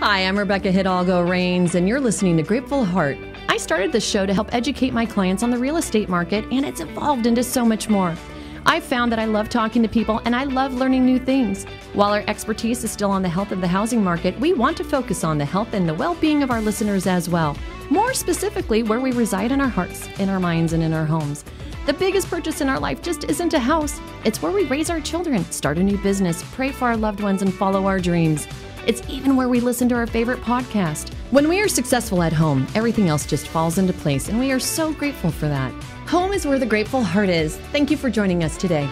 Hi, I'm Rebecca Hidalgo Rains, and you're listening to Grateful Heart. I started this show to help educate my clients on the real estate market, and it's evolved into so much more. I've found that I love talking to people, and I love learning new things. While our expertise is still on the health of the housing market, we want to focus on the health and the well-being of our listeners as well. More specifically, where we reside in our hearts, in our minds, and in our homes. The biggest purchase in our life just isn't a house. It's where we raise our children, start a new business, pray for our loved ones, and follow our dreams. It's even where we listen to our favorite podcast. When we are successful at home, everything else just falls into place, and we are so grateful for that. Home is where the Grateful Heart is. Thank you for joining us today.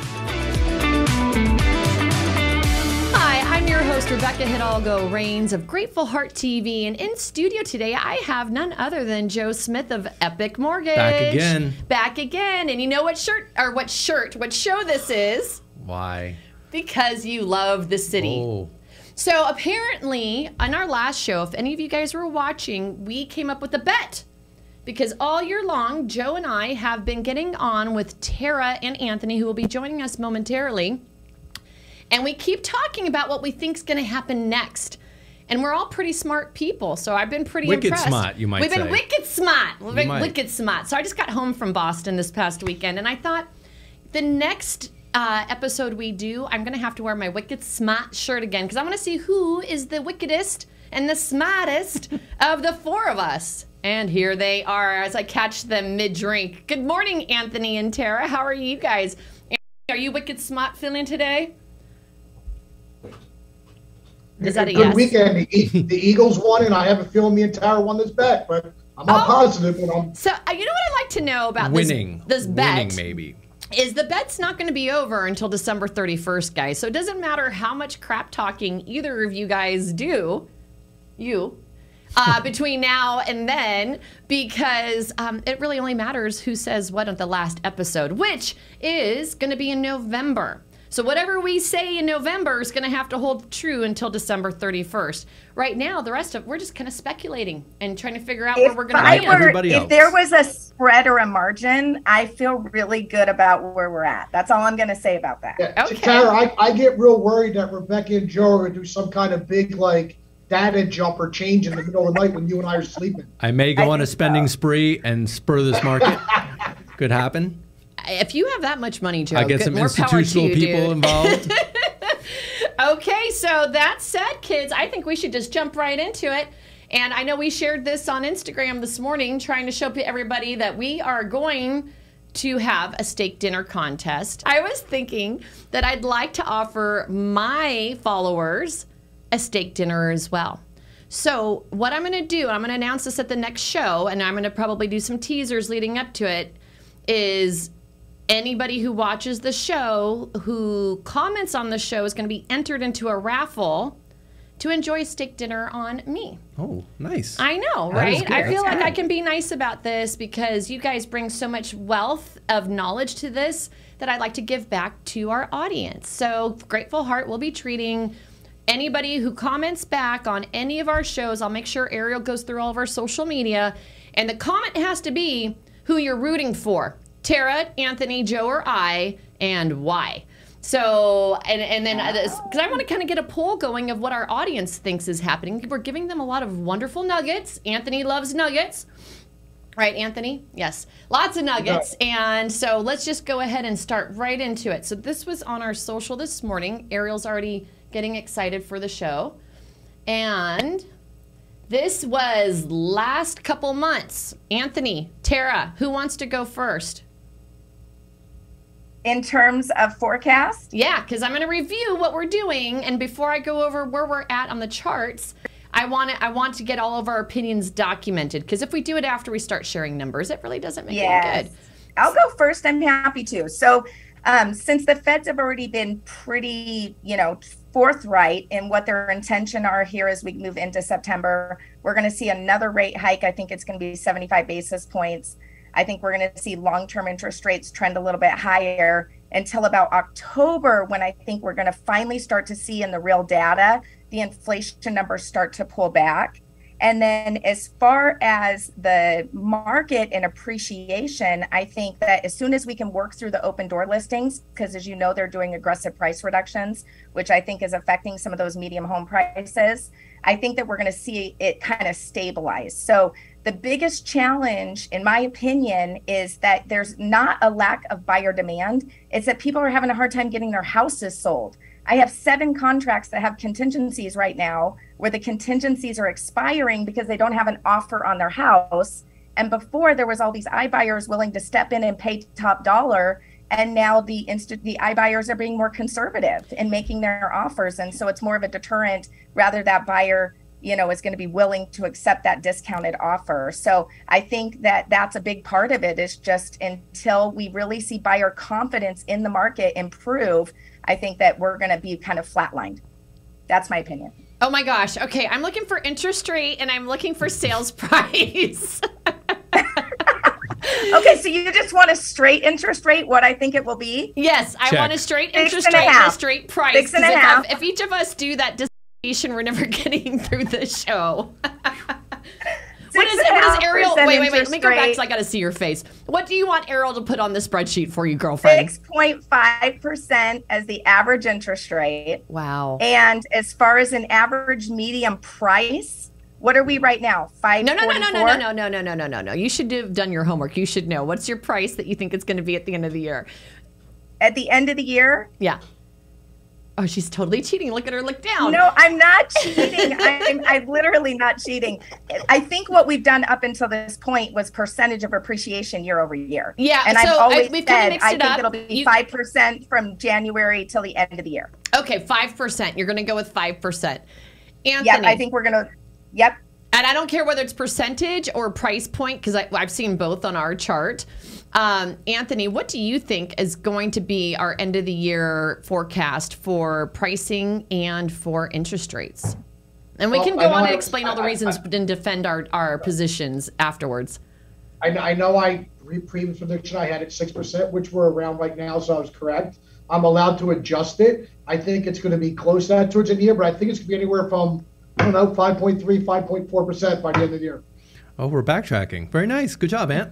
Hi, I'm your host, Rebecca Hidalgo Rains of Grateful Heart TV, and in studio today, I have none other than Joe Smith of Epic Mortgage. Back again. And you know what show this is? Why? Because you love the city. Oh. So apparently, on our last show, if any of you guys were watching, we came up with a bet. Because all year long, Joe and I have been getting on with Tara and Anthony, who will be joining us momentarily. And we keep talking about what we think is going to happen next. And we're all pretty smart people, so I've been pretty impressed. Wicked smart, you might say. We've been wicked smart. We've been wicked smart. So I just got home from Boston this past weekend, and I thought the next episode we do, I'm going to have to wear my Wicked Smart shirt again because I want to see who is the wickedest and the smartest of the four of us. And here they are as I catch them mid-drink. Good morning, Anthony and Tara. How are you guys? Anthony, are you wicked smart feeling today? Is that a yes? Good weekend. The Eagles won, and I have a feeling me and Tara won this bet, but I'm not positive. But So you know what I'd like to know about this bet? Winning, maybe. Is the bet's not going to be over until December 31st, guys. So it doesn't matter how much crap talking either of you guys do, between now and then, because it really only matters who says what at the last episode, which is going to be in November. So whatever we say in November is going to have to hold true until December 31st. Right now, the rest of we're just kind of speculating and trying to figure out where we're going to be. If there was a spread or a margin, I feel really good about where we're at. That's all I'm going to say about that. Yeah. Okay. Tara, I get real worried that Rebecca and Joe are going to do some kind of big, data jump or change in the middle of the night when you and I are sleeping. I may go on a spending spree and spur this market. Could happen. If you have that much money, Joe, I get some institutional people involved. Okay, so that said, kids, I think we should just jump right into it. And I know we shared this on Instagram this morning, trying to show everybody that we are going to have a steak dinner contest. I was thinking that I'd like to offer my followers a steak dinner as well. So what I'm going to do, I'm going to announce this at the next show, and I'm going to probably do some teasers leading up to it, is anybody who watches the show, who comments on the show, is going to be entered into a raffle to enjoy a steak dinner on me. Oh, nice. I know, right? I feel like I can be nice about this because you guys bring so much wealth of knowledge to this that I'd like to give back to our audience. So Grateful Heart will be treating anybody who comments back on any of our shows. I'll make sure Ariel goes through all of our social media, and the comment has to be who you're rooting for. Tara, Anthony, Joe, or I, and why. So, and then, because I want to kind of get a poll going of what our audience thinks is happening. We're giving them a lot of wonderful nuggets. Anthony loves nuggets. Right, Anthony? Yes. Lots of nuggets. And so let's just go ahead and start right into it. So this was on our social this morning. Ariel's already getting excited for the show. And this was last couple months. Anthony, Tara, who wants to go first? In terms of forecast? Yeah, because I'm going to review what we're doing, and before I go over where we're at on the charts, I want to get all of our opinions documented, because if we do it after we start sharing numbers, it really doesn't make it good. I'll go first. I'm happy to. So since the Feds have already been pretty, forthright in what their intention are here as we move into September, we're going to see another rate hike. I think it's going to be 75 basis points. I think we're going to see long-term interest rates trend a little bit higher until about October, when I think we're going to finally start to see in the real data the inflation numbers start to pull back. And then as far as the market and appreciation, I think that as soon as we can work through the open door listings, because as you know, they're doing aggressive price reductions, which I think is affecting some of those medium home prices. I think that we're going to see it kind of stabilize. So the biggest challenge, in my opinion, is that there's not a lack of buyer demand. It's that people are having a hard time getting their houses sold. I have 7 contracts that have contingencies right now where the contingencies are expiring because they don't have an offer on their house. And before, there was all these iBuyers willing to step in and pay top dollar. And now the iBuyers are being more conservative in making their offers. And so it's more of a deterrent, rather that buyer, you know, is going to be willing to accept that discounted offer. So I think that that's a big part of it, is just until we really see buyer confidence in the market improve, I think that we're going to be kind of flatlined. That's my opinion. Oh my gosh. Okay. I'm looking for interest rate and I'm looking for sales price. Okay, so you just want a straight interest rate, what I think it will be? Yes, I want a straight interest rate and a straight price. 6.5. If each of us do that dissertation, we're never getting through the show. What is Ariel? Wait. Let me go back till I got to see your face. What do you want Ariel to put on the spreadsheet for you, girlfriend? 6.5% as the average interest rate. Wow. And as far as an average medium price, what are we right now? No. You should have done your homework. You should know. What's your price that you think it's going to be at the end of the year? At the end of the year? Yeah. Oh, she's totally cheating. Look at her. Look down. No, I'm not cheating. I'm literally not cheating. I think what we've done up until this point was percentage of appreciation year over year. Yeah. And I've always said I think up. It'll be 5% from January till the end of the year. Okay, 5%. You're going to go with 5%. Anthony. Yeah, I think we're going to. Yep. And I don't care whether it's percentage or price point, because I've seen both on our chart. Anthony, what do you think is going to be our end of the year forecast for pricing and for interest rates? And we can go on and explain all the reasons and defend our positions afterwards. I know previous prediction I had at 6%, which we're around right now, so I was correct. I'm allowed to adjust it. I think it's going to be close to that towards the end of the year, but I think it's going to be anywhere from, 5.3, 5.4% by the end of the year. Oh, we're backtracking. Very nice. Good job, Ant.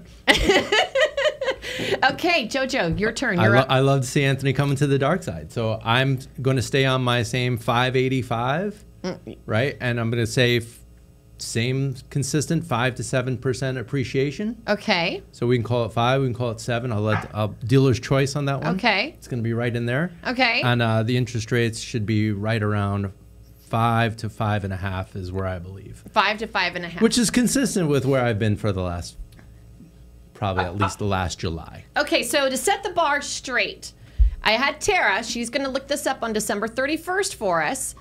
Okay, JoJo, your turn. I love to see Anthony coming to the dark side. So I'm going to stay on my same 585, right? And I'm going to say same consistent 5 to 7% appreciation. Okay. So we can call it 5. We can call it 7. I'll let dealer's choice on that one. Okay. It's going to be right in there. Okay. And the interest rates should be right around 5 to 5.5 is where I believe. 5 to 5.5. Which is consistent with where I've been for the last, probably at least the last July. Okay, so to set the bar straight, I had Tara, she's going to look this up on December 31st for us.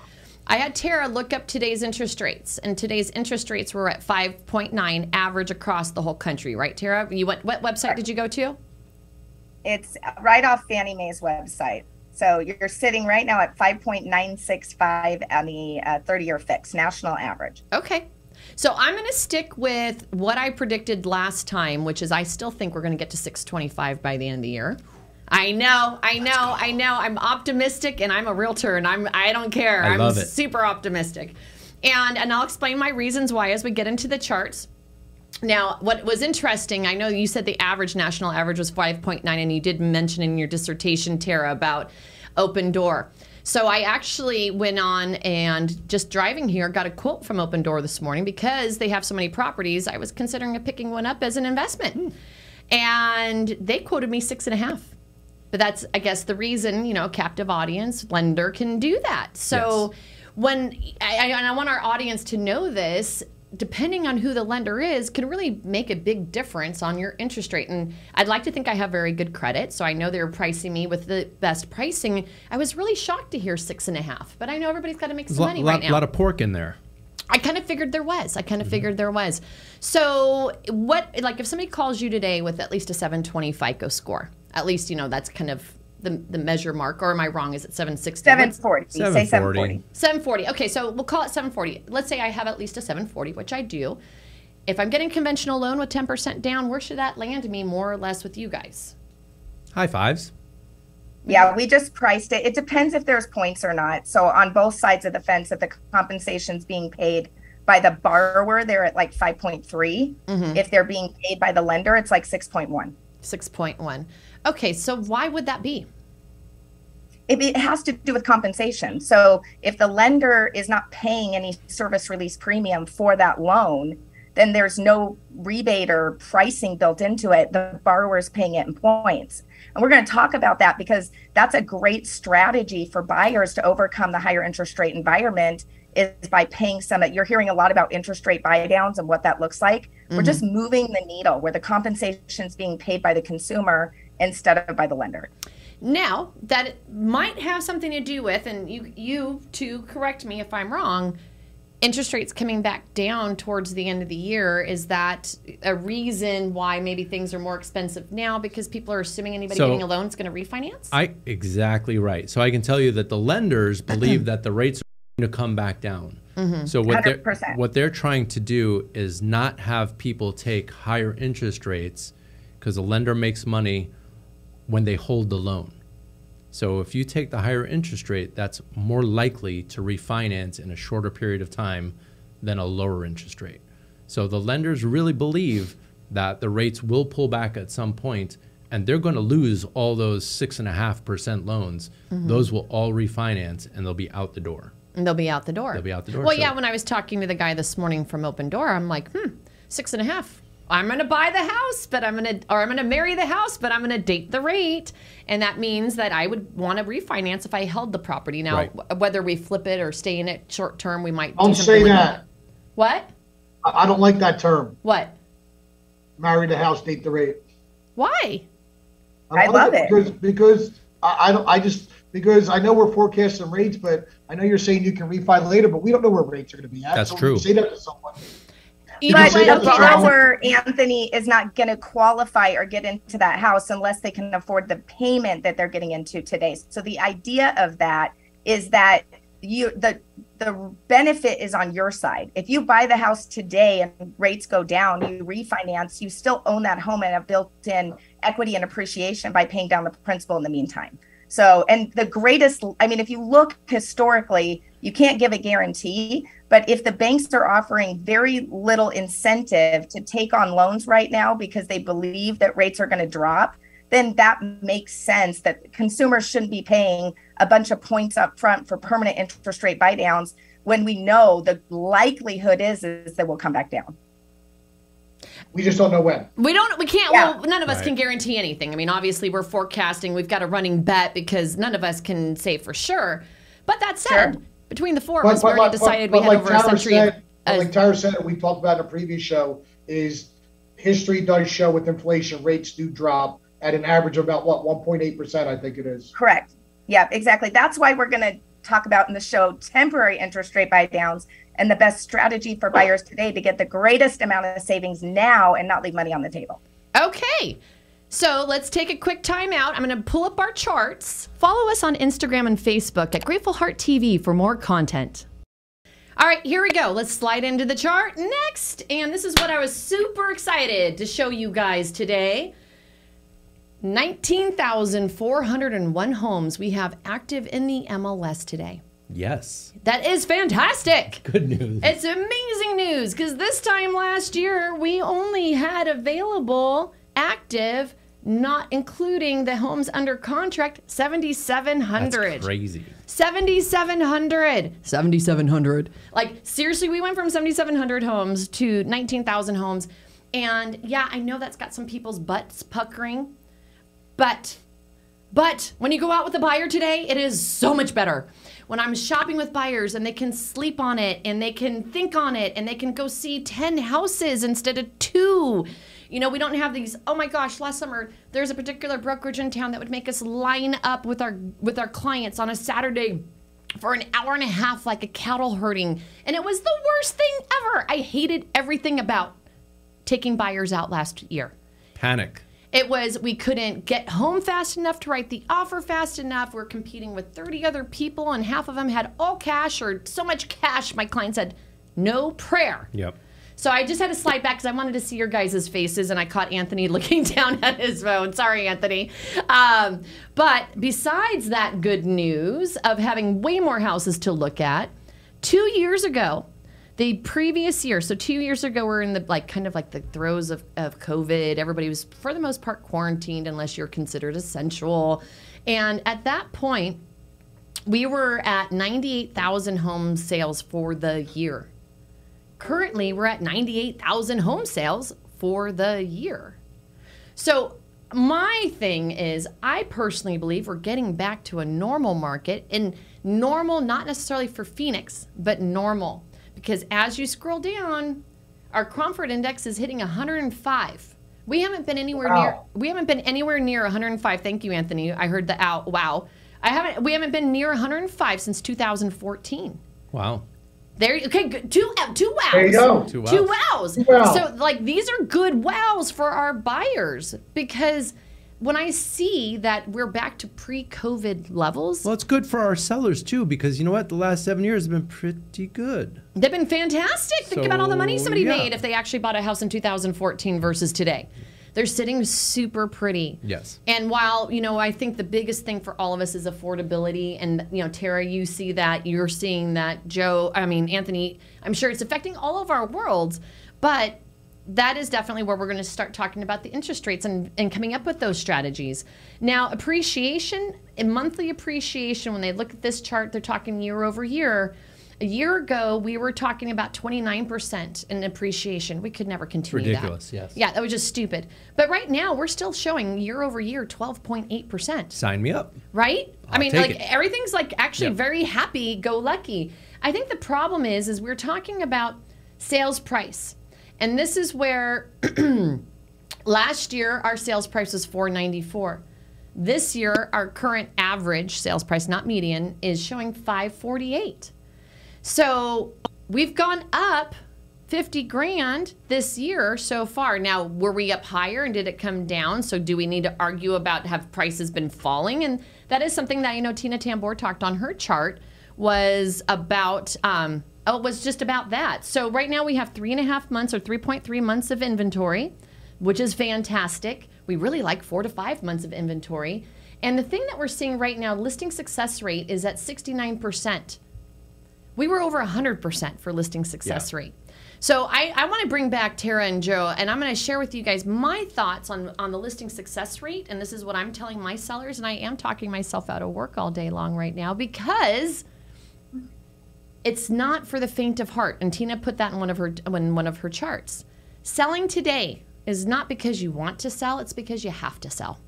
I had Tara look up today's interest rates, and today's interest rates were at 5.9 average across the whole country, right, Tara? What website did you go to? It's right off Fannie Mae's website. So you're sitting right now at 5.965 on the 30-year fixed national average. Okay. So I'm going to stick with what I predicted last time, which is I still think we're going to get to 625 by the end of the year. I know. I'm optimistic, and I'm a realtor, and I don't care. I'm super optimistic. And I'll explain my reasons why as we get into the charts. Now, what was interesting, I know you said the national average was 5.9, and you did mention in your dissertation, Tara, about Open Door. So I actually went on and just driving here, got a quote from Open Door this morning because they have so many properties. I was considering picking one up as an investment. And they quoted me 6.5. But that's, I guess, the reason, captive audience, lender can do that. So when I want our audience to know this, depending on who the lender is, can really make a big difference on your interest rate. And I'd like to think I have very good credit, so I know they were pricing me with the best pricing. I was really shocked to hear 6.5, but I know everybody's got to make some money right now. A lot of pork in there. I kind of figured there was. So if somebody calls you today with at least a 720 FICO score, at least, that's kind of the measure mark, or am I wrong? Is it 760? 740. You say 740. 740. Okay, so we'll call it 740. Let's say I have at least a 740, which I do. If I'm getting conventional loan with 10% down, where should that land me more or less with you guys? High fives. Yeah, we just priced it. It depends if there's points or not. So on both sides of the fence, if the compensation's being paid by the borrower, they're at like 5.3. Mm-hmm. If they're being paid by the lender, it's like 6.1. 6.1. Okay, so why would that be? It has to do with compensation. So if the lender is not paying any service release premium for that loan, then there's no rebate or pricing built into it. The borrower is paying it in points. And we're going to talk about that because that's a great strategy for buyers to overcome the higher interest rate environment, is by paying some. You're hearing a lot about interest rate buy downs and what that looks like. We're just moving the needle where the compensation is being paid by the consumer instead of by the lender. Now, that might have something to do with, and you to correct me if I'm wrong, interest rates coming back down towards the end of the year. Is that a reason why maybe things are more expensive now because people are assuming anybody getting a loan is going to refinance? Exactly right. So I can tell you that the lenders believe that the rates are going to come back down. So what they're trying to do is not have people take higher interest rates, because the lender makes money when they hold the loan. So if you take the higher interest rate, that's more likely to refinance in a shorter period of time than a lower interest rate. So the lenders really believe that the rates will pull back at some point, and they're going to lose all those 6.5% loans. Those will all refinance, and they'll be out the door. And they'll be out the door. They'll be out the door. Well, yeah, when I was talking to the guy this morning from Open Door, I'm like, 6.5. I'm going to buy the house, but I'm going to marry the house, but I'm going to date the rate. And that means that I would want to refinance if I held the property. Now, whether we flip it or stay in it short term, we might Don't say that. What? I don't like that term. What? Marry the house, date the rate. Why? I love it. Because because I know we're forecasting rates, but I know you're saying you can refi later, but we don't know where rates are going to be at. That's true. Say that to someone. But the borrower, Anthony, is not going to qualify or get into that house unless they can afford the payment that they're getting into today. So the idea of that is that the benefit is on your side. If you buy the house today and rates go down, you refinance, you still own that home and have built-in equity and appreciation by paying down the principal in the meantime. So, and the greatest, I mean, if you look historically, you can't give a guarantee, but if the banks are offering very little incentive to take on loans right now because they believe that rates are going to drop, then that makes sense that consumers shouldn't be paying a bunch of points up front for permanent interest rate buy downs when we know the likelihood is that we'll come back down. We just don't know when. We can't, well, none of us can guarantee anything. I mean, obviously we're forecasting, we've got a running bet because none of us can say for sure. But that said, between the four of us, we already decided we had over a century of... Like Tyra said, we talked about in a previous show, is history does show with inflation, rates do drop at an average of about, 1.8%, I think it is. Correct. Yeah, exactly. That's why we're going to talk about in the show temporary interest rate buy downs and the best strategy for buyers today to get the greatest amount of savings now and not leave money on the table. Okay. So let's take a quick time out. I'm going to pull up our charts. Follow us on Instagram and Facebook at Grateful Heart TV for more content. All right, here we go. Let's slide into the chart next. And this is what I was super excited to show you guys today. 19,401 homes we have active in the MLS today. Yes. That is fantastic. Good news. It's amazing news because this time last year we only had available active, not including the homes under contract, 7,700. That's crazy. 7,700. Like, seriously, we went from 7,700 homes to 19,000 homes. And yeah, I know that's got some people's butts puckering. But when you go out with a buyer today, it is so much better. When I'm shopping with buyers and they can sleep on it and they can think on it and they can go see 10 houses instead of 2. You know, we don't have these, oh my gosh, last summer, there's a particular brokerage in town that would make us line up with our clients on a Saturday for an hour and a half like a cattle herding. And it was the worst thing ever. I hated everything about taking buyers out last year. Panic. It was, we couldn't get home fast enough to write the offer fast enough. We're competing with 30 other people and half of them had all cash or so much cash. My client said, no prayer. Yep. So I just had to slide back because I wanted to see your guys' faces and I caught Anthony looking down at his phone. Sorry, Anthony. But besides that good news of having way more houses to look at, 2 years ago, the previous year, so 2 years ago, we're in the kind of the throes of COVID. Everybody was, for the most part, quarantined unless you're considered essential. And at that point, we were at 98,000 home sales for the year. Currently, we're at 98,000 home sales for the year. So my thing is, I personally believe we're getting back to a normal market, and normal not necessarily for Phoenix, but normal. Because as you scroll down, our Cromford index is hitting 105. We haven't been anywhere near 105. Thank you, Anthony. I heard the wow. We haven't been near 105 since 2014. Wow. Okay, good. Two wows. There you go. Two wows. Two wows. Wow. So, like, these are good wows for our buyers, because when I see that we're back to pre-COVID levels. Well, it's good for our sellers, too, because you know what? The last 7 years have been pretty good. They've been fantastic. Think about all the money somebody made if they actually bought a house in 2014 versus today. They're sitting super pretty. Yes. And while, I think the biggest thing for all of us is affordability. And, Tara, you see that. You're seeing that. Anthony, I'm sure it's affecting all of our worlds. But that is definitely where we're going to start talking about the interest rates and coming up with those strategies. Now, appreciation, and monthly appreciation, when they look at this chart, they're talking year over year. A year ago, we were talking about 29% in appreciation. We could never continue Ridiculous, that. yes. Yeah, that was just stupid. But right now, we're still showing year over year 12.8%. Sign me up. Right? I'll take it. Everything's actually very happy-go-lucky. I think the problem is we're talking about sales price. And this is where last year our sales price was $494. This year, our current average sales price, not median, is showing $548. So we've gone up 50 grand this year so far. Now, were we up higher and did it come down? So do we need to argue about have prices been falling? And that is something that Tina Tambor talked on her chart was about, it was just about that. So right now we have 3.5 months or 3.3 months of inventory, which is fantastic. We really like 4 to 5 months of inventory. And the thing that we're seeing right now, listing success rate is at 69%. We were over 100% for listing success rate. So I want to bring back Tara and Joe, and I'm going to share with you guys my thoughts on the listing success rate. And this is what I'm telling my sellers, and I am talking myself out of work all day long right now because it's not for the faint of heart. And Tina put that in one of her charts. Selling today is not because you want to sell, it's because you have to sell.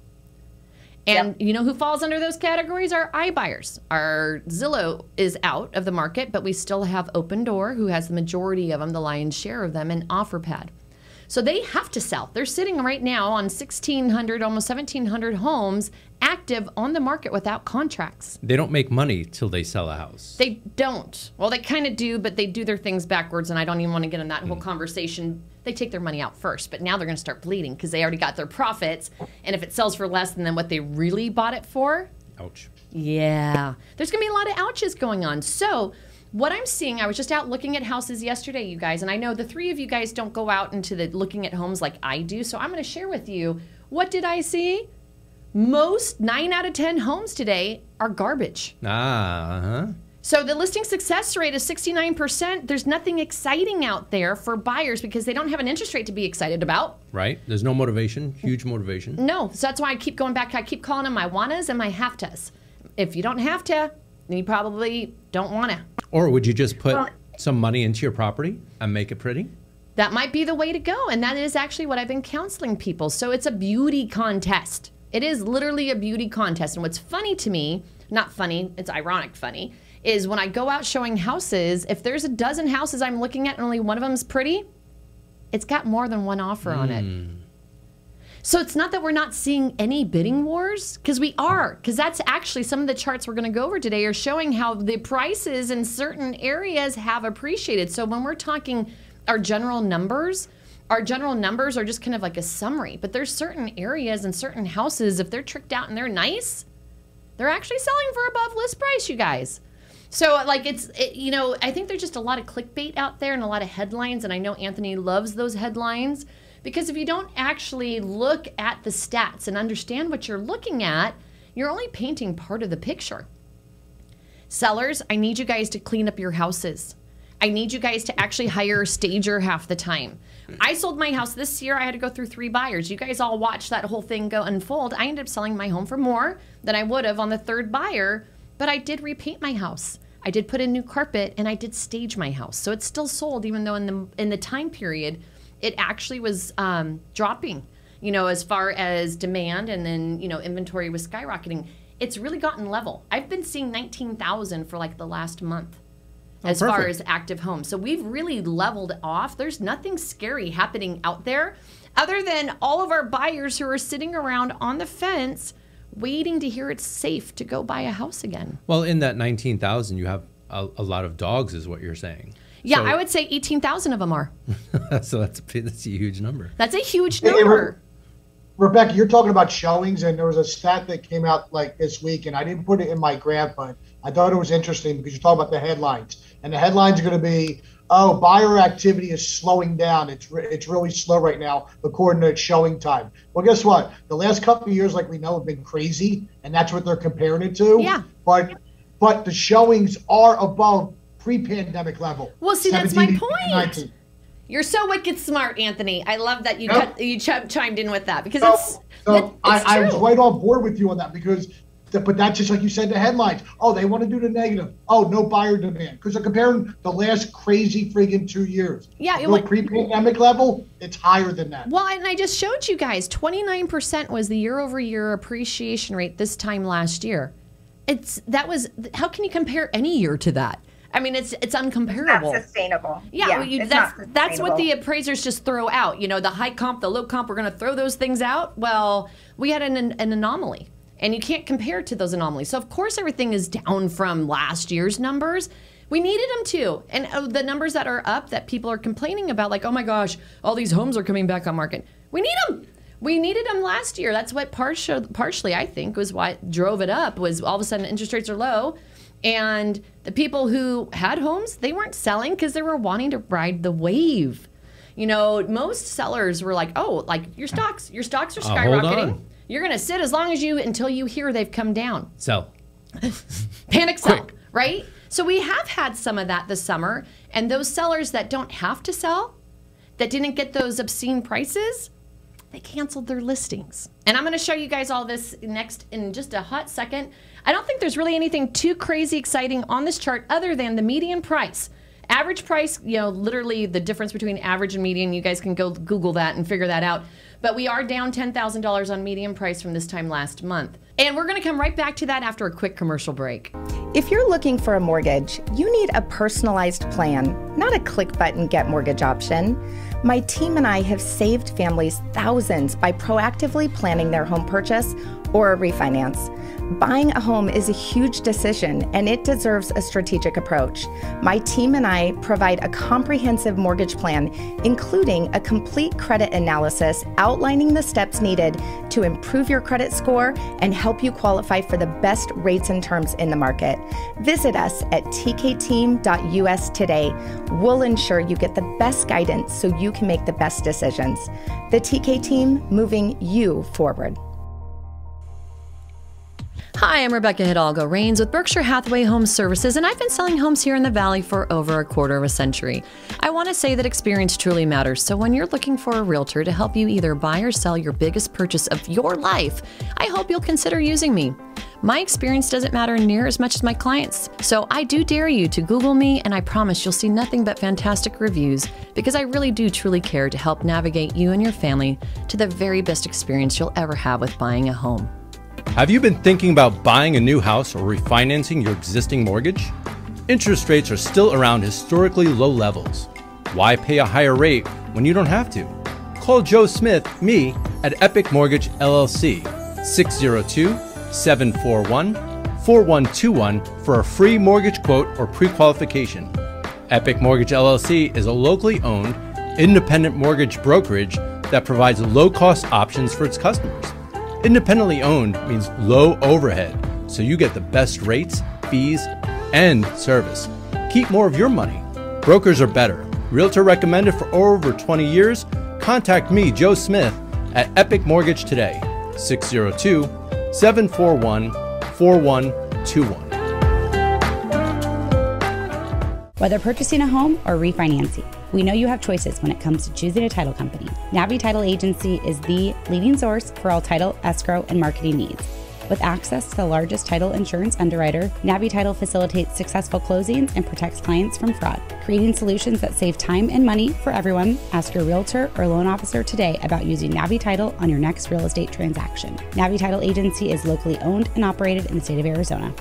And you know who falls under those categories? Our iBuyers. Our Zillow is out of the market, but we still have Open Door, who has the majority of them, the lion's share of them, and OfferPad. So they have to sell. They're sitting right now on 1,600, almost 1,700 homes active on the market without contracts. They don't make money till they sell a house. They don't. Well, they kind of do, but they do their things backwards, and I don't even want to get in that whole conversation. They take their money out first, but now they're going to start bleeding because they already got their profits, and if it sells for less than what they really bought it for, ouch. Yeah. There's going to be a lot of ouches going on. So what I'm seeing, I was just out looking at houses yesterday, you guys, and I know the three of you guys don't go out into the looking at homes like I do, so I'm going to share with you, what did I see? Most 9 out of 10 homes today are garbage. So the listing success rate is 69%. There's nothing exciting out there for buyers because they don't have an interest rate to be excited about. Right. There's no motivation, huge motivation. No. So that's why I keep going back. I keep calling them my wannas and my have tos. If you don't have to, then you probably don't want to. Or would you just put some money into your property and make it pretty? That might be the way to go. And that is actually what I've been counseling people. So it's a beauty contest. It is literally a beauty contest. And what's funny to me, not funny, it's ironic funny, is when I go out showing houses, if there's a dozen houses I'm looking at and only one of them's pretty, it's got more than one offer on it. So it's not that we're not seeing any bidding wars, because we are, because that's actually some of the charts we're going to go over today are showing how the prices in certain areas have appreciated. So when we're talking our general numbers are just kind of like a summary, but there's certain areas and certain houses, if they're tricked out and they're nice, they're actually selling for above list price, you guys. So like I think there's just a lot of clickbait out there and a lot of headlines, and I know Anthony loves those headlines, because if you don't actually look at the stats and understand what you're looking at, you're only painting part of the picture. Sellers, I need you guys to clean up your houses. I need you guys to actually hire a stager half the time. I sold my house this year. I had to go through 3 buyers. You guys all watched that whole thing go unfold. I ended up selling my home for more than I would have on the 3rd buyer but I did repaint my house. I did put in new carpet, and I did stage my house. So it's still sold, even though in the time period, it actually was dropping, you know, as far as demand, and then, you know, inventory was skyrocketing. It's really gotten level. I've been seeing 19,000 for like the last month as far as active homes. So we've really leveled off. There's nothing scary happening out there other than all of our buyers who are sitting around on the fence waiting to hear it's safe to go buy a house again. Well, in that 19,000, you have a lot of dogs, is what you're saying. Yeah, so, I would say 18,000 of them are. So that's a huge number. That's a huge number. Rebecca, you're talking about showings, and there was a stat that came out like this week, and I didn't put it in my graph, but I thought it was interesting because you're talking about the headlines. And the headlines are going to be, oh, buyer activity is slowing down. It's really slow right now, according to showing time. Well, guess what? The last couple of years, like we know, have been crazy, and that's what they're comparing it to. Yeah. But the showings are above pre-pandemic level. Well, see, that's my point. You're so wicked smart, Anthony. I love that you chimed in with that, because it's I was right on board with you on that, but that's just like you said, the headlines. Oh, they want to do the negative. Oh, no buyer demand, because they're comparing the last crazy friggin' 2 years. Yeah, the pre-pandemic level, it's higher than that. Well, and I just showed you guys 29% was the year-over-year appreciation rate this time last year. How can you compare any year to that? I mean, it's uncomparable. It's not sustainable. Yeah, that's what the appraisers just throw out. You know, the high comp, the low comp, we're going to throw those things out. Well, we had an anomaly, and you can't compare to those anomalies. So, of course, everything is down from last year's numbers. We needed them to. And the numbers that are up that people are complaining about, like, oh, my gosh, all these homes are coming back on market. We need them. We needed them last year. That's what partially, I think, was what drove it up, was all of a sudden interest rates are low. And the people who had homes, they weren't selling because they were wanting to ride the wave. You know, most sellers were like, oh, like your stocks are skyrocketing. You're going to sit as long as until you hear they've come down. Sell. Panic sell, right? So we have had some of that this summer. And those sellers that don't have to sell, that didn't get those obscene prices, they canceled their listings. And I'm going to show you guys all this next in just a hot second. I don't think there's really anything too crazy exciting on this chart other than the median price. Average price, you know, literally the difference between average and median. You guys can go Google that and figure that out. But we are down $10,000 on median price from this time last month. And we're going to come right back to that after a quick commercial break. If you're looking for a mortgage, you need a personalized plan, not a click button get mortgage option. My team and I have saved families thousands by proactively planning their home purchase or a refinance. Buying a home is a huge decision, and it deserves a strategic approach. My team and I provide a comprehensive mortgage plan, including a complete credit analysis outlining the steps needed to improve your credit score and help you qualify for the best rates and terms in the market. Visit us at tkteam.us today. We'll ensure you get the best guidance so you can make the best decisions. The TK Team, moving you forward. Hi, I'm Rebecca Hidalgo Rains with Berkshire Hathaway Home Services, and I've been selling homes here in the Valley for over a quarter of a century. I want to say that experience truly matters, so when you're looking for a realtor to help you either buy or sell your biggest purchase of your life, I hope you'll consider using me. My experience doesn't matter near as much as my clients, so I do dare you to Google me, and I promise you'll see nothing but fantastic reviews, because I really do truly care to help navigate you and your family to the very best experience you'll ever have with buying a home. Have you been thinking about buying a new house or refinancing your existing mortgage? Interest rates are still around historically low levels. Why pay a higher rate when you don't have to? Call Joe Smith, me, at Epic Mortgage LLC, 602-741-4121 for a free mortgage quote or pre-qualification. Epic Mortgage LLC is a locally owned, independent mortgage brokerage that provides low-cost options for its customers. Independently owned means low overhead, so you get the best rates, fees, and service. Keep more of your money. Brokers are better. Realtor recommended for over 20 years? Contact me, Joe Smith, at Epic Mortgage today, 602-741-4121. Whether purchasing a home or refinancing, we know you have choices when it comes to choosing a title company. Navi Title Agency is the leading source for all title, escrow, and marketing needs. With access to the largest title insurance underwriter, Navi Title facilitates successful closings and protects clients from fraud. Creating solutions that save time and money for everyone, ask your realtor or loan officer today about using Navi Title on your next real estate transaction. Navi Title Agency is locally owned and operated in the state of Arizona.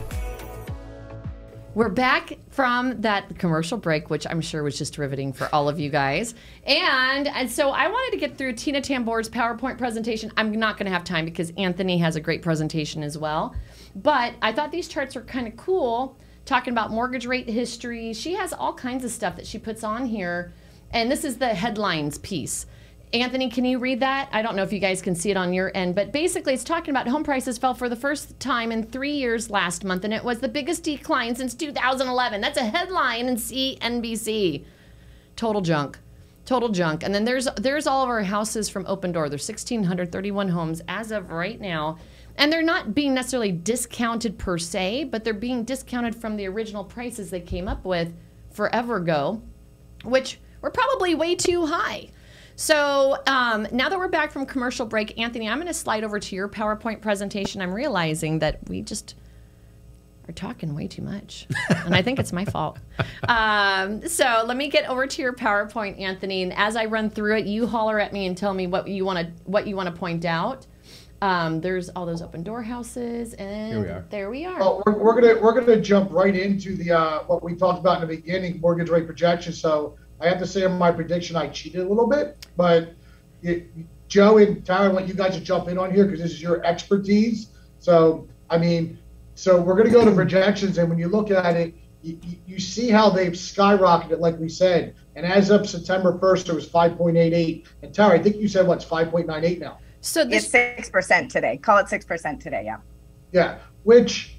We're back from that commercial break, which I'm sure was just riveting for all of you guys. And so I wanted to get through Tina Tambor's PowerPoint presentation. I'm not going to have time because Anthony has a great presentation as well. But I thought these charts were kind of cool, talking about mortgage rate history. She has all kinds of stuff that she puts on here. And this is the headlines piece. Anthony, can you read that? I don't know if you guys can see it on your end, but basically it's talking about home prices fell for the first time in 3 years last month, and it was the biggest decline since 2011. That's a headline in CNBC. Total junk. Total junk. And then there's all of our houses from Open Door. There's 1,631 homes as of right now. And they're not being necessarily discounted per se, but they're being discounted from the original prices they came up with forever ago, which were probably way too high. So now that we're back from commercial break, Anthony, I'm going to slide over to your PowerPoint presentation. I'm realizing that we just are talking way too much, and I think it's my fault. So let me get over to your PowerPoint, Anthony, and as I run through it, you holler at me and tell me what you want to point out. There's all those Open Door houses, and Here we are. there we are. Well, we're gonna jump right into the what we talked about in the beginning, mortgage rate projection. So I have to say in my prediction, I cheated a little bit, but Joe and Tara, I want you guys to jump in on here because this is your expertise. So, I mean, so we're going to go to projections, and when you look at it, you see how they've skyrocketed, like we said. And as of September 1st, it was 5.88. And Tara, I think you said what's 5.98 now. So this, It's 6% today. Call it 6% today, yeah. Yeah, which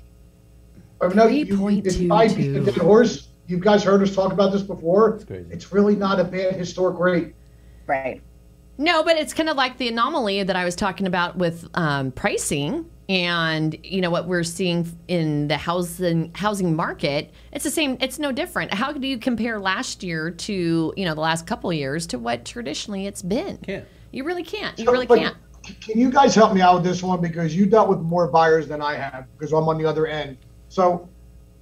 I know $3.22. the horse. You guys heard us talk about this before. It's crazy. It's really not a bad historic rate. Right. No, but it's kind of like the anomaly that I was talking about with pricing, and what we're seeing in the housing market. It's the same. It's no different. How do you compare last year to the last couple of years to what traditionally it's been? Can't. You really can't. You So, really but can't. Can you guys help me out with this one, because you dealt with more buyers than I have because I'm on the other end. So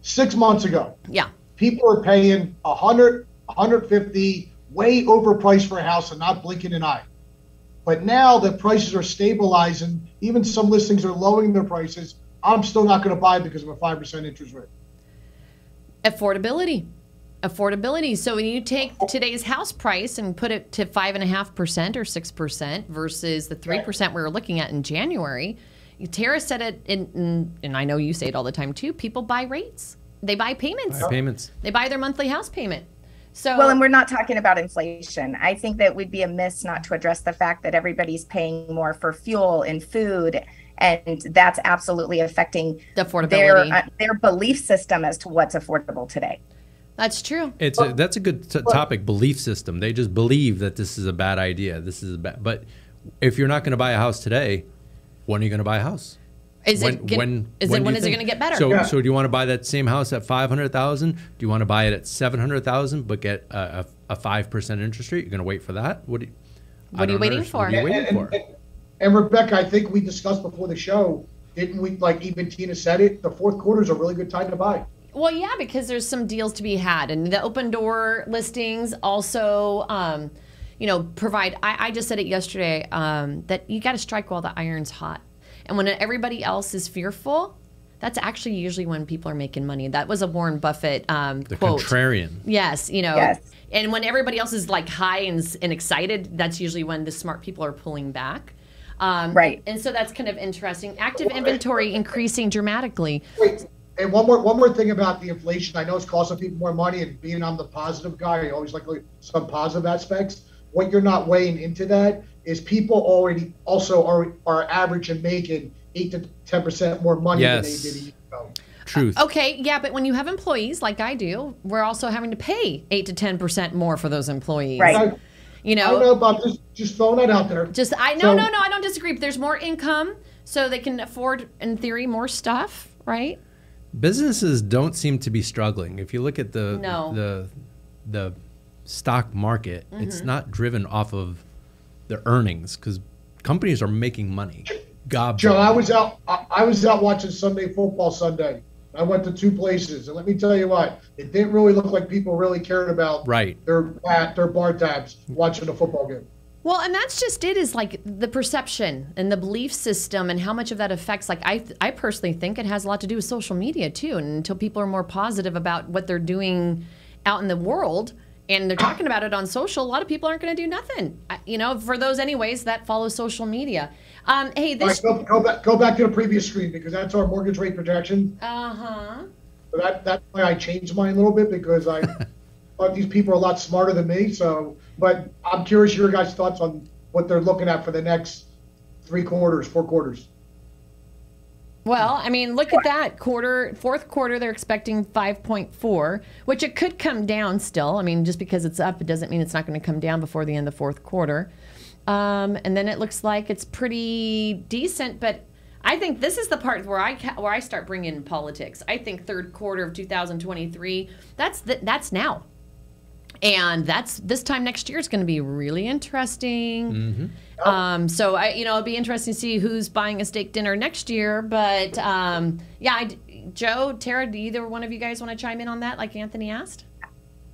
6 months ago, Yeah. people are paying 100, 150, way overpriced for a house and not blinking an eye. But now the prices are stabilizing. Even some listings are lowering their prices. I'm still not going to buy because of a 5% interest rate. Affordability. So when you take today's house price and put it to 5.5% or 6% versus the 3% we were looking at in January, Tara said it, and I know you say it all the time too. People buy rates. They buy payments. They buy their monthly house payment. So Well, and we're not talking about inflation. I think that would be amiss not to address the fact that everybody's paying more for fuel and food, and that's absolutely affecting the affordability. their belief system as to what's affordable today. That's true. That's a good topic. Belief system. They just believe that this is a bad idea. But if you're not going to buy a house today, when are you going to buy a house? When is it going to get better? So do you want to buy that same house at $500,000? Do you want to buy it at $700,000 but get a 5% interest rate? You're going to wait for that? What are you waiting for? And Rebecca, I think we discussed before the show, didn't we? Like even Tina said it. The fourth quarter is a really good time to buy. Well, yeah, because there's some deals to be had, and the Open Door listings also, provide. I just said it yesterday that you got to strike while the iron's hot. And when everybody else is fearful, that's actually usually when people are making money. That was a Warren Buffett the quote. Contrarian. Yes, Yes. And when everybody else is like high and excited, that's usually when the smart people are pulling back. Right. And so that's kind of interesting. Active inventory increasing dramatically. Wait, and one more thing about the inflation. I know it's costing people more money, and being I'm the positive guy, I always like some positive aspects. What you're not weighing into that is people already also are average and making 8 to 10% more money than they did a year ago. Truth. Okay, yeah, but when you have employees like I do, we're also having to pay 8 to 10% more for those employees. Right. I know, but just throwing that out there. No, I don't disagree. But there's more income, so they can afford, in theory, more stuff, right? Businesses don't seem to be struggling. If you look at the stock market, it's not driven off of the earnings because companies are making money. gobs. Joe, I was out watching Sunday football Sunday. I went to 2 places, and let me tell you what, it didn't really look like people really cared about their bar tabs watching a football game. Well, and that's just it, is like the perception and the belief system and how much of that affects. Like I personally think it has a lot to do with social media too. And until people are more positive about what they're doing out in the world and they're talking about it on social, a lot of people aren't going to do nothing. You know, for those anyways that follow social media. Hey, this go back to the previous screen, because that's our mortgage rate projection. So that's why I changed mine a little bit, because I thought these people are a lot smarter than me. So, but I'm curious your guys' thoughts on what they're looking at for the next 3 quarters, 4 quarters. Well, I mean, look at that fourth quarter, they're expecting 5.4, which it could come down still. I mean, just because it's up, it doesn't mean it's not going to come down before the end of the fourth quarter. And then it looks like it's pretty decent, but I think this is the part where I start bringing in politics. I think third quarter of 2023, that's now. And this time next year is going to be really interesting. So it'll be interesting to see who's buying a steak dinner next year. But Joe, Tara, do either one of you guys want to chime in on that, like Anthony asked?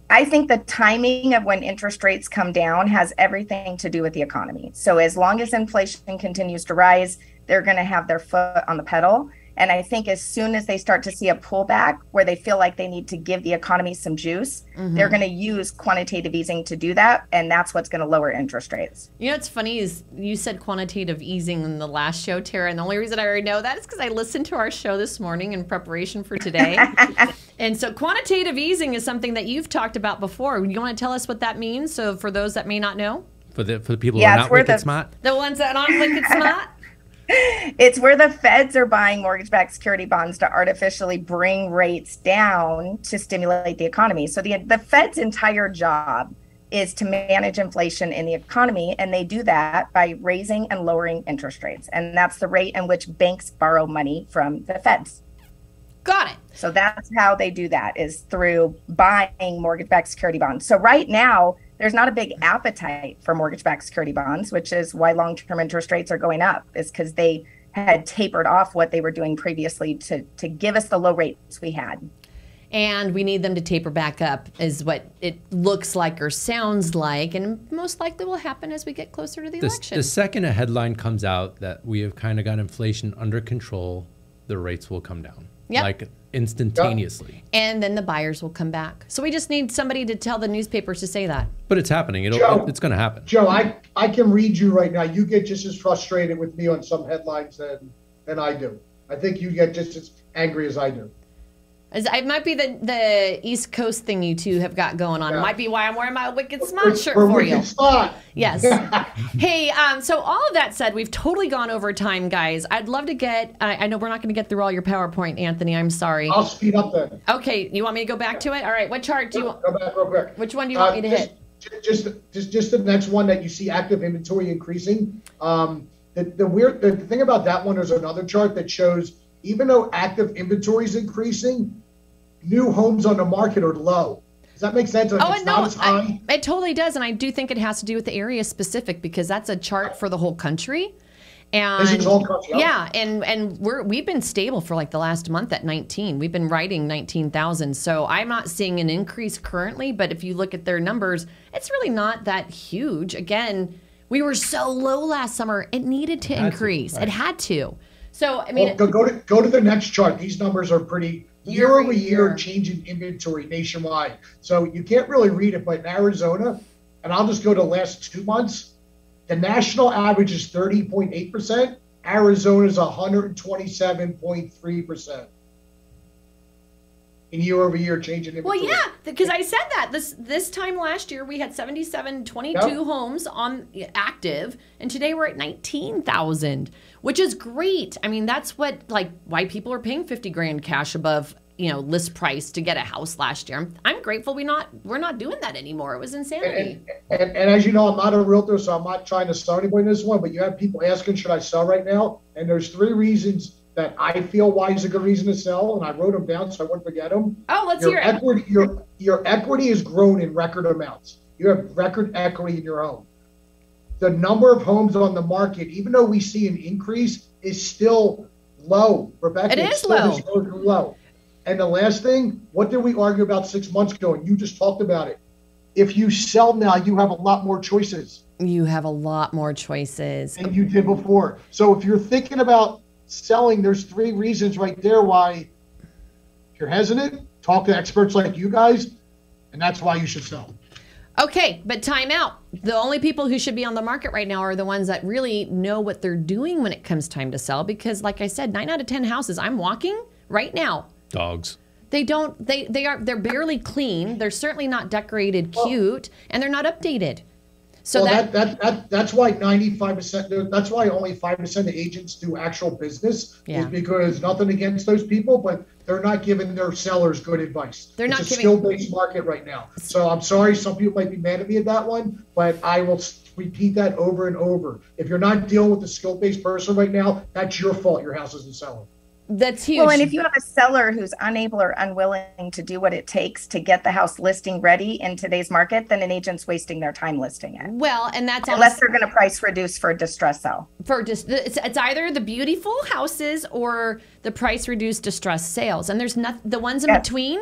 I think the timing of when interest rates come down has everything to do with the economy. So as long as inflation continues to rise, they're going to have their foot on the pedal. And I think as soon as they start to see a pullback where they feel like they need to give the economy some juice, they're going to use quantitative easing to do that. And that's what's going to lower interest rates. You know what's funny is you said quantitative easing in the last show, Tara. And the only reason I already know that is because I listened to our show this morning in preparation for today. And so quantitative easing is something that you've talked about before. You want to tell us what that means? So for those that may not know? For the people who are not wicked smart? The ones that aren't wicked smart? It's where the feds are buying mortgage-backed security bonds to artificially bring rates down to stimulate the economy. So the Fed's entire job is to manage inflation in the economy, and they do that by raising and lowering interest rates. And that's the rate in which banks borrow money from the feds. Got it. So that's how they do that, is through buying mortgage-backed security bonds. So right now, there's not a big appetite for mortgage-backed security bonds, which is why long-term interest rates are going up, is because they had tapered off what they were doing previously to give us the low rates we had. And we need them to taper back up, is what it looks like or sounds like, and most likely will happen as we get closer to the election. The second a headline comes out that we have kind of got inflation under control, the rates will come down. Yep. Like instantaneously. And then the buyers will come back. So we just need somebody to tell the newspapers to say that. But it's happening. It's going to happen. Joe, I can read you right now. You get just as frustrated with me on some headlines than I do. I think you get just as angry as I do. It might be the East Coast thing you two have got going on. Yeah. It might be why I'm wearing my Wicked Smart shirt for you. Smart. Yes. Hey, so all of that said, we've totally gone over time, guys. I'd love to get, I know we're not going to get through all your PowerPoint, Anthony. I'm sorry. I'll speed up then. Okay. You want me to go back to it? All right. What chart do you want? Go back real quick. Which one do you want me to hit? Just the next one that you see active inventory increasing. The thing about that one, there's another chart that shows even though active inventory is increasing, new homes on the market are low. Does that make sense? Like not as high. It totally does, and I do think it has to do with the area specific, because that's a chart for the whole country. And this is whole country. Yeah, and we've been stable for like the last month at 19. We've been writing 19,000. So I'm not seeing an increase currently, but if you look at their numbers, it's really not that huge. Again, we were so low last summer; it needed to increase. It had to. So I mean, go to the next chart. These numbers are pretty year-over-year change in inventory nationwide. So you can't really read it, but in Arizona, and I'll just go to the last 2 months, the national average is 30.8%. Arizona is 127.3%. In year-over-year change in inventory. Well, yeah, because I said that this time last year we had 7,722 homes on active, and today we're at 19,000, which is great. I mean, that's why people are paying $50,000 cash above list price to get a house last year. I'm grateful we're not doing that anymore. It was insanity. And as you know, I'm not a realtor, so I'm not trying to start anybody in this one. But you have people asking, should I sell right now? And there's 3 reasons that I feel why is a good reason to sell, and I wrote them down so I wouldn't forget them. Oh, let's hear it. Your equity has grown in record amounts. You have record equity in your home. The number of homes on the market, even though we see an increase, is still low, Rebecca. It is it's still low. historically low. And the last thing, what did we argue about 6 months ago? And you just talked about it. If you sell now, you have a lot more choices. You have a lot more choices than you did before. So if you're thinking about selling, there's 3 reasons right there why you're hesitant. Talk to experts like you guys, and that's why you should sell. Okay, but time out. The only people who should be on the market right now are the ones that really know what they're doing when it comes time to sell. Because like I said, 9 out of 10 houses I'm walking right now. Dogs. They're barely clean. They're certainly not decorated cute, and they're not updated. So that's why 95%. That's why only 5% of agents do actual business. Yeah. Is because nothing against those people, but they're not giving their sellers good advice. They're it's a skill-based market right now. So I'm sorry, some people might be mad at me at that one, but I will repeat that over and over. If you're not dealing with a skill-based person right now, that's your fault. Your house isn't selling. That's huge. Well, and if you have a seller who's unable or unwilling to do what it takes to get the house listing ready in today's market, then an agent's wasting their time listing it. Well, and that's unless they're going to price reduce for a distress sale. It's either the beautiful houses or the price reduced distressed sales, and there's not the ones in between.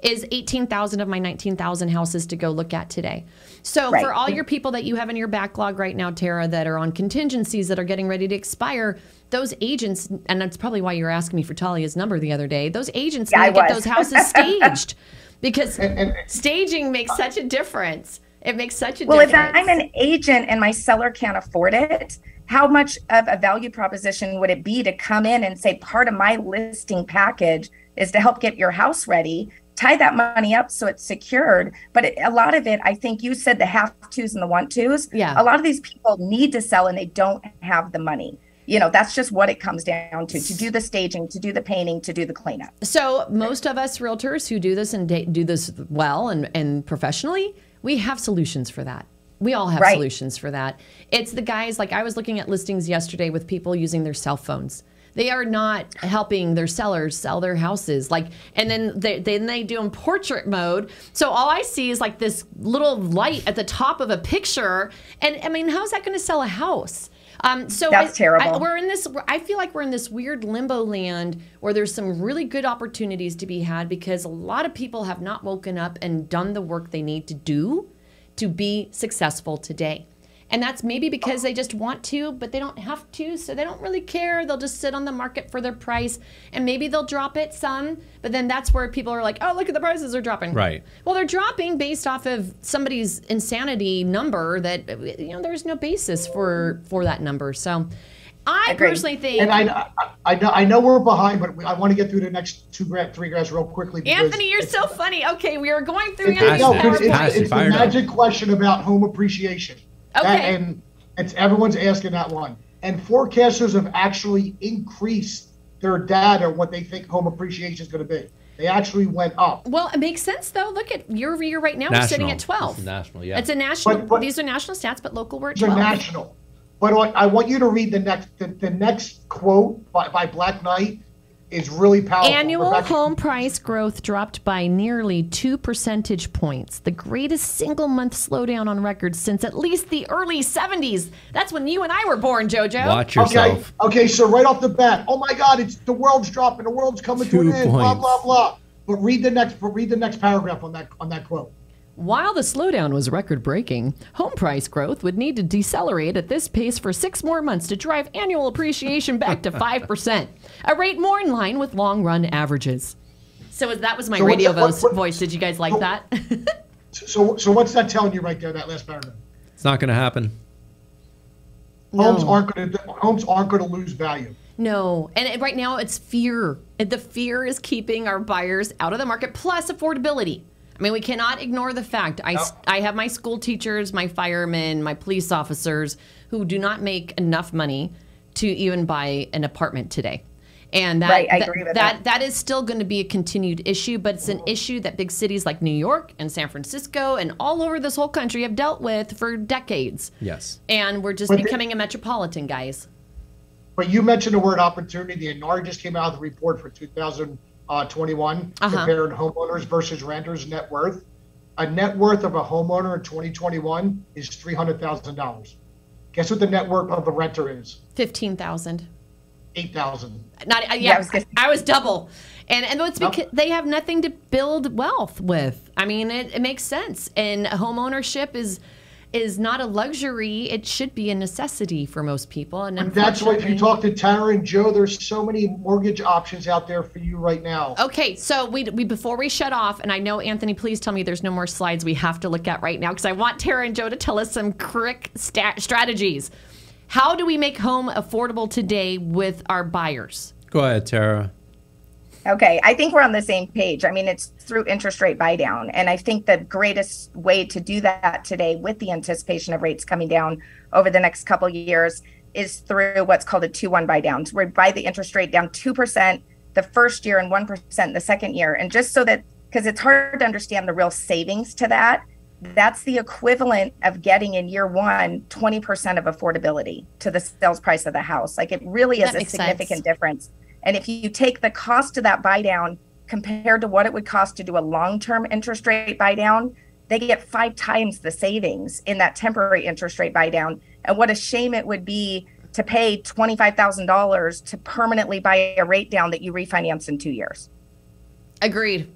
Is 18,000 of my 19,000 houses to go look at today. So for all your people that you have in your backlog right now, Tara, that are on contingencies that are getting ready to expire, those agents, and that's probably why you were asking me for Talia's number the other day, those agents need to get those houses staged because staging makes such a difference. It makes such a difference. Well, if I'm an agent and my seller can't afford it, how much of a value proposition would it be to come in and say, part of my listing package is to help get your house ready, tie that money up so it's secured. But a lot of it, I think you said the have-tos and the want-tos. Yeah. A lot of these people need to sell and they don't have the money. You know, that's just what it comes down to do the staging, to do the painting, to do the cleanup. So most of us realtors who do this and do this well and professionally, we have solutions for that. We all have solutions for that. It's the guys, like I was looking at listings yesterday with people using their cell phones. They are not helping their sellers sell their houses. And then they do in portrait mode. So all I see is like this little light at the top of a picture. And I mean, how's that going to sell a house? So that's terrible. I feel like we're in this weird limbo land where there's some really good opportunities to be had because a lot of people have not woken up and done the work they need to do to be successful today. And that's maybe because they just want to, but they don't have to, so they don't really care. They'll just sit on the market for their price, and maybe they'll drop it some, but then that's where people are like, oh, look at the prices are dropping. Right. Well, they're dropping based off of somebody's insanity number that, you know, there's no basis for that number. So I personally think... And I know we're behind, but I want to get through the next 3 guys real quickly. Anthony, you're so funny. Okay, we are going through... It's the magic question about home appreciation. Okay. And it's everyone's asking that one. And forecasters have actually increased their data, what they think home appreciation is going to be. They actually went up. Well, it makes sense, though. Look at year over year right now, we're sitting at 12. It's national, yeah. It's a national. But these are national stats, but local we're at 12. They're national. But I want you to read the next quote by Black Knight. Is really powerful. Annual home price growth dropped by nearly 2 percentage points, the greatest single month slowdown on record since at least the early 70s. That's when you and I were born, JoJo. Watch yourself. Okay, so right off the bat, oh my God, the world's dropping, the world's coming to an end, blah blah blah. But read the next paragraph on that quote. While the slowdown was record-breaking, home price growth would need to decelerate at this pace for 6 more months to drive annual appreciation back to 5%, a rate more in line with long-run averages. So that was my radio voice. Did you guys like that? So what's that telling you right there, that last paragraph? It's not going to happen. Homes aren't going to lose value. No, and right now it's fear. The fear is keeping our buyers out of the market, plus affordability. I mean, we cannot ignore the fact I have my school teachers, my firemen, my police officers who do not make enough money to even buy an apartment today. And I agree with that. That is still going to be a continued issue, but it's an issue that big cities like New York and San Francisco and all over this whole country have dealt with for decades. Yes. And we're just becoming a metropolitan, guys. But you mentioned the word opportunity. The NAR just came out with a report for 2021 comparing homeowners versus renters' net worth. A net worth of a homeowner in 2021 is $300,000. Guess what the net worth of the renter is? $15,000. 8,000. Not yeah, I was double. And it's because they have nothing to build wealth with. I mean, it makes sense. And home ownership is not a luxury. It should be a necessity for most people. And that's why if you talk to Tara and Joe, there's so many mortgage options out there for you right now. Okay, so we before we shut off, and I know, Anthony, please tell me there's no more slides we have to look at right now, because I want Tara and Joe to tell us some quick strategies. How do we make home affordable today with our buyers? Go ahead, Tara. Okay, I think we're on the same page. I mean, it's through interest rate buy down. And I think the greatest way to do that today, with the anticipation of rates coming down over the next couple of years, is through what's called a 2-1 buy down. So we buy the interest rate down 2% the first year and 1% the second year. And just so that, because it's hard to understand the real savings to that, that's the equivalent of getting in year one 20% of affordability to the sales price of the house. Like, it really is a significant difference. And if you take the cost of that buy down compared to what it would cost to do a long-term interest rate buy down, they get 5 times the savings in that temporary interest rate buy down. And what a shame it would be to pay $25,000 to permanently buy a rate down that you refinance in 2 years. Agreed.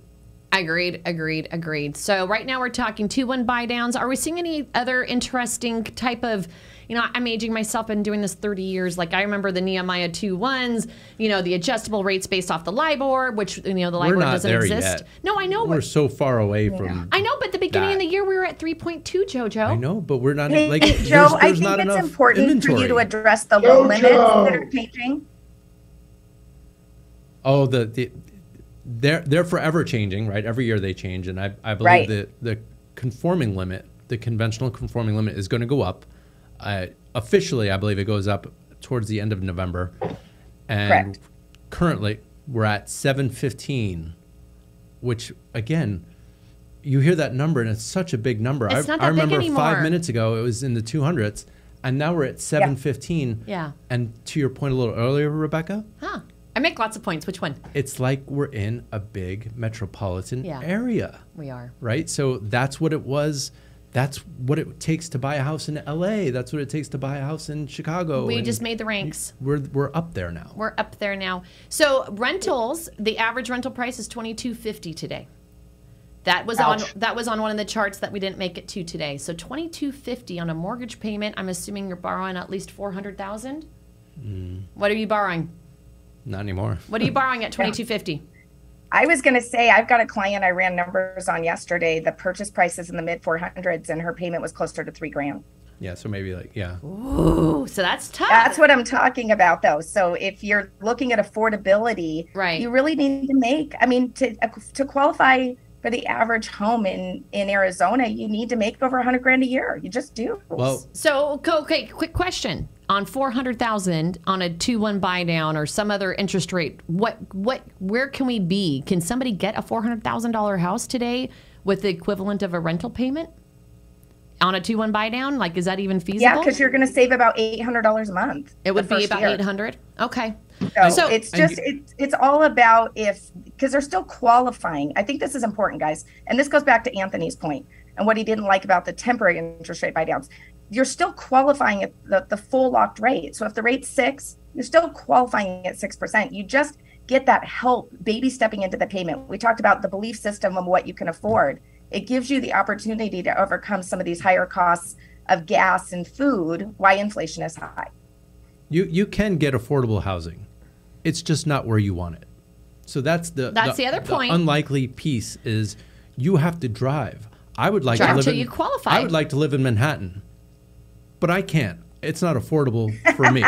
So right now we're talking 2-1 buy downs. Are we seeing any other interesting type of, I'm aging myself, been doing this 30 years. Like, I remember the Nehemiah 2-1s, the adjustable rates based off the LIBOR, which, the LIBOR doesn't exist. Yet. No, I know. We're so far away from I know, but the beginning of the year we were at 3.2, JoJo. I know, but we're not, Joe, there's I think not it's enough important inventory. for you to address the loan limits that are changing. Oh, they're forever changing, right? Every year they change, and I believe that the conforming limit, the conventional conforming limit, is going to go up. Officially, I believe it goes up towards the end of November, and currently we're at 715, which, again, you hear that number and it's such a big number. It's not that I remember big anymore. 5 minutes ago it was in the 200s, and now we're at 715. Yeah. And to your point a little earlier, Rebecca. Huh. I make lots of points. Which one? It's like we're in a big metropolitan area. We are. Right? So that's what it was. That's what it takes to buy a house in LA. That's what it takes to buy a house in Chicago. We just made the ranks. We're up there now. We're up there now. So rentals, the average rental price is $22.50 today. That was on one of the charts that we didn't make it to today. So $22.50 on a mortgage payment. I'm assuming you're borrowing at least $400,000. What are you borrowing? Not anymore. What are you borrowing at $22.50? I was going to say, I've got a client I ran numbers on yesterday. The purchase price is in the mid 400s, and her payment was closer to $3,000. Yeah, so maybe Ooh, so that's tough. That's what I'm talking about, though. So if you're looking at affordability, you really need to make. I mean, to qualify for the average home in Arizona, you need to make over $100,000 a year. You just do. Well, so okay, quick question. On $400,000 on a 2-1 buy down or some other interest rate, where can we be? Can somebody get a $400,000 house today with the equivalent of a rental payment on a 2-1 buy down? Like, is that even feasible? Yeah, because you're going to save about $800 a month. It would be about $800. Okay. So it's just it's all about because they're still qualifying. I think this is important, guys, and this goes back to Anthony's point and what he didn't like about the temporary interest rate buy downs. You're still qualifying at the full locked rate. So if the rate's 6, you're still qualifying at 6%. You just get that help baby stepping into the payment. We talked about the belief system of what you can afford. It gives you the opportunity to overcome some of these higher costs of gas and food, why inflation is high. You can get affordable housing. It's just not where you want it. So that's the other point. The unlikely piece is you have to drive. I would like drive to live till you qualify. I would like to live in Manhattan, but I can't. It's not affordable for me.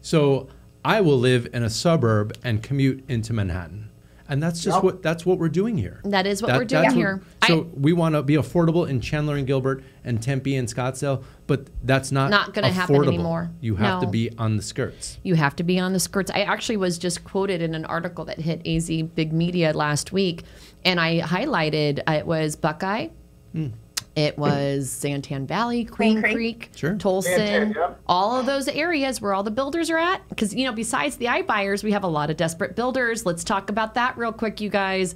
So I will live in a suburb and commute into Manhattan. And that's just what we're doing here. That is what we're doing here. So we want to be affordable in Chandler and Gilbert and Tempe and Scottsdale, but that's not going to happen anymore. You have to be on the skirts. You have to be on the skirts. I actually was just quoted in an article that hit AZ Big Media last week, and I highlighted it was Buckeye. It was Santan Valley, Queen Creek, Tolson, all of those areas where all the builders are at. Because, besides the iBuyers, we have a lot of desperate builders. Let's talk about that real quick, you guys.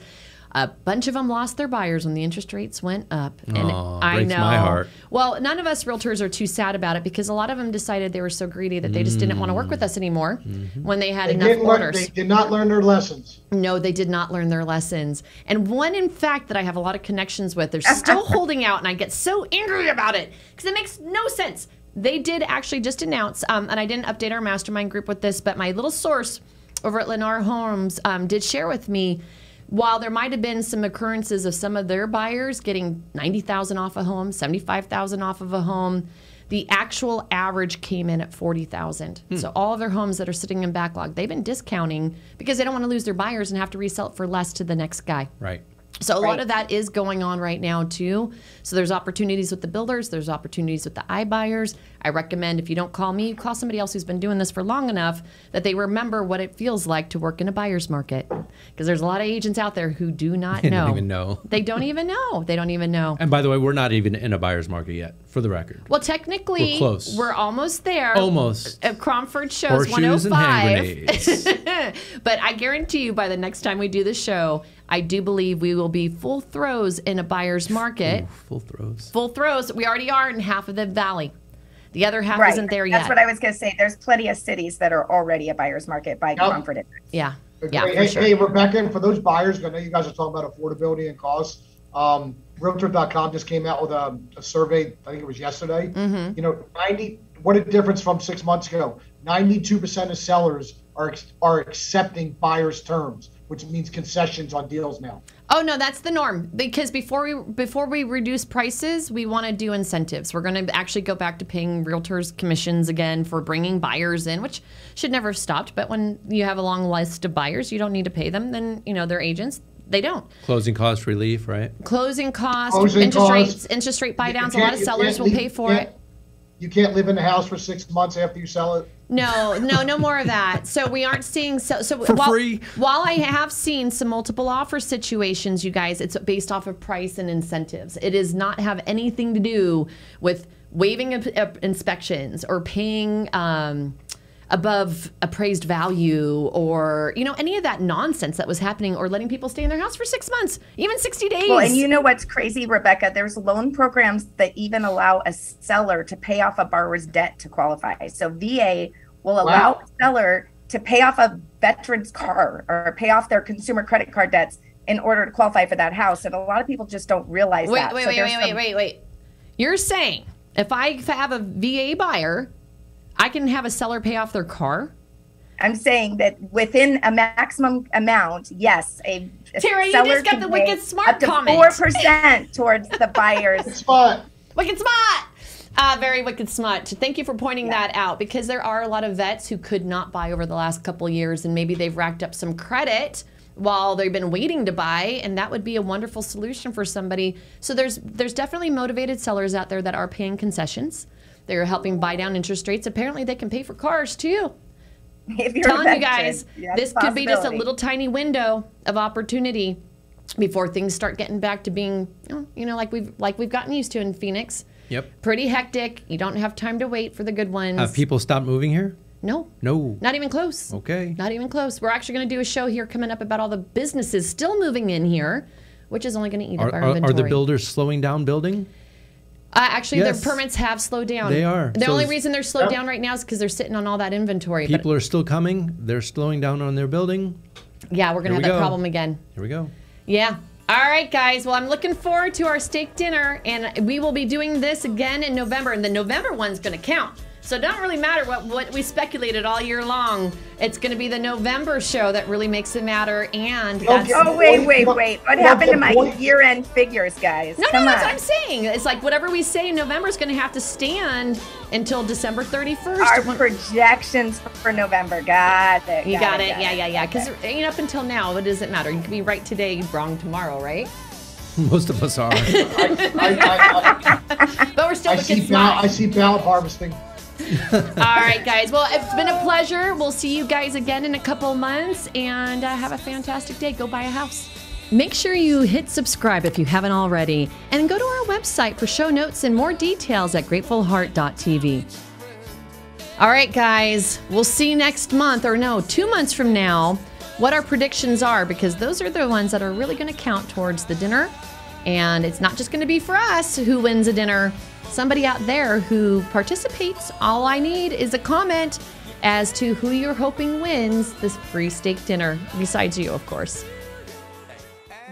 A bunch of them lost their buyers when the interest rates went up. And I breaks know. my heart. Well, none of us realtors are too sad about it because a lot of them decided they were so greedy that they just didn't want to work with us anymore when they had enough orders. They did not learn their lessons. No, they did not learn their lessons. And one, in fact, that I have a lot of connections with, they're still holding out, and I get so angry about it because it makes no sense. They did actually just announce, and I didn't update our mastermind group with this, but my little source over at Lennar Homes did share with me, while there might have been some occurrences of some of their buyers getting $90,000 off a home, $75,000 off of a home, the actual average came in at $40,000. So all of their homes that are sitting in backlog, they've been discounting because they don't want to lose their buyers and have to resell it for less to the next guy. Right. So a lot of that is going on right now too. So there's opportunities with the builders, there's opportunities with the iBuyers. I recommend if you don't call me, you call somebody else who's been doing this for long enough that they remember what it feels like to work in a buyer's market. Because there's a lot of agents out there who do not know. They don't even know. They don't even know. They don't even know. And by the way, we're not even in a buyer's market yet, for the record. Well, technically, we're close. We're almost there. Almost. Cromford shows Horseshoes 105. And hand grenades. But I guarantee you by the next time we do the show, I do believe we will be full throws in a buyer's market. Ooh, full throws. Full throws. We already are in half of the valley. The other half isn't there yet. That's what I was going to say. There's plenty of cities that are already a buyer's market by Cromford Index. Yeah. Yeah, Hey, Rebecca, and for those buyers, I know you guys are talking about affordability and costs. Realtor.com just came out with a survey, I think it was yesterday. You know, what a difference from 6 months ago. 92% of sellers are accepting buyers' terms, which means concessions on deals now. Oh no, that's the norm. Because before we reduce prices, we want to do incentives. We're going to actually go back to paying realtors commissions again for bringing buyers in, which should never have stopped. But when you have a long list of buyers, you don't need to pay them. Then they're agents. They don't. Closing cost relief, right? Closing costs, interest rate buy downs. A lot of sellers will pay for it. You can't live in the house for 6 months after you sell it. No more of that. So we aren't seeing free. While I have seen some multiple offer situations, you guys, it's based off of price and incentives. It does not have anything to do with waiving inspections or paying above appraised value or any of that nonsense that was happening, or letting people stay in their house for 6 months, even 60 days. Well, and you know what's crazy, Rebecca? There's loan programs that even allow a seller to pay off a borrower's debt to qualify. So VA will allow a seller to pay off a veteran's car or pay off their consumer credit card debts in order to qualify for that house. And a lot of people just don't realize that. Wait. You're saying if I have a VA buyer, I can have a seller pay off their car? I'm saying that within a maximum amount, yes, a Terry, seller you just got the wicked smart up to comment. 4% towards the buyer's. Wicked smart. Very wicked smart. Thank you for pointing that out, because there are a lot of vets who could not buy over the last couple of years, and maybe they've racked up some credit while they've been waiting to buy, and that would be a wonderful solution for somebody. So there's definitely motivated sellers out there that are paying concessions. They're helping buy down interest rates. Apparently, they can pay for cars too. If you're telling you guys, this could be just a little tiny window of opportunity before things start getting back to being, like we've gotten used to in Phoenix. Yep. Pretty hectic. You don't have time to wait for the good ones. Have people stopped moving here? No. Not even close. Okay. Not even close. We're actually going to do a show here coming up about all the businesses still moving in here, which is only going to eat up our inventory. Are the builders slowing down building? Actually, yes. Their permits have slowed down. They are. The only reason they're slowed down right now is because they're sitting on all that inventory. People are still coming. They're slowing down on their building. Yeah, we're going to have that problem again. Here we go. Yeah. All right, guys. Well, I'm looking forward to our steak dinner, and we will be doing this again in November, and the November one's going to count. So it doesn't really matter what we speculated all year long. It's going to be the November show that really makes it matter. And that's... Oh, wait. What happened to my year-end figures, guys? No, that's what I'm saying. It's like whatever we say in November is going to have to stand until December 31st. Our projections for November. Got it. You got it. Yeah. Because up until now, what does it matter? You can be right today, wrong tomorrow, right? Most of us are. But we're still wicked smart. I see ballot harvesting. All right, guys. Well, it's been a pleasure. We'll see you guys again in a couple months, and have a fantastic day. Go buy a house. Make sure you hit subscribe if you haven't already, and go to our website for show notes and more details at gratefulheart.tv. All right, guys. We'll see you next month, or no, 2 months from now, what our predictions are, because those are the ones that are really going to count towards the dinner. And it's not just going to be for us who wins a dinner. Somebody out there who participates, all I need is a comment as to who you're hoping wins this free steak dinner, besides you, of course.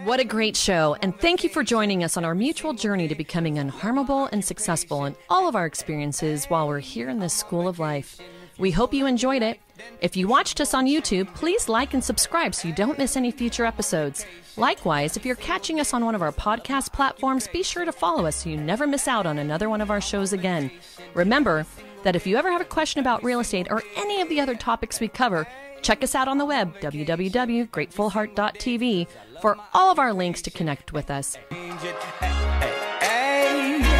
What a great show, and thank you for joining us on our mutual journey to becoming unharmable and successful in all of our experiences while we're here in this school of life. We hope you enjoyed it. If you watched us on YouTube, please like and subscribe so you don't miss any future episodes. Likewise, if you're catching us on one of our podcast platforms, be sure to follow us so you never miss out on another one of our shows again. Remember that if you ever have a question about real estate or any of the other topics we cover, check us out on the web, www.gratefulheart.tv, for all of our links to connect with us.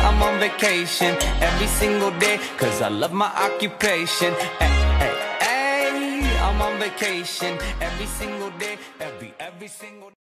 I'm on vacation every single day, 'cause I love my occupation. I'm on vacation every single day, every single day.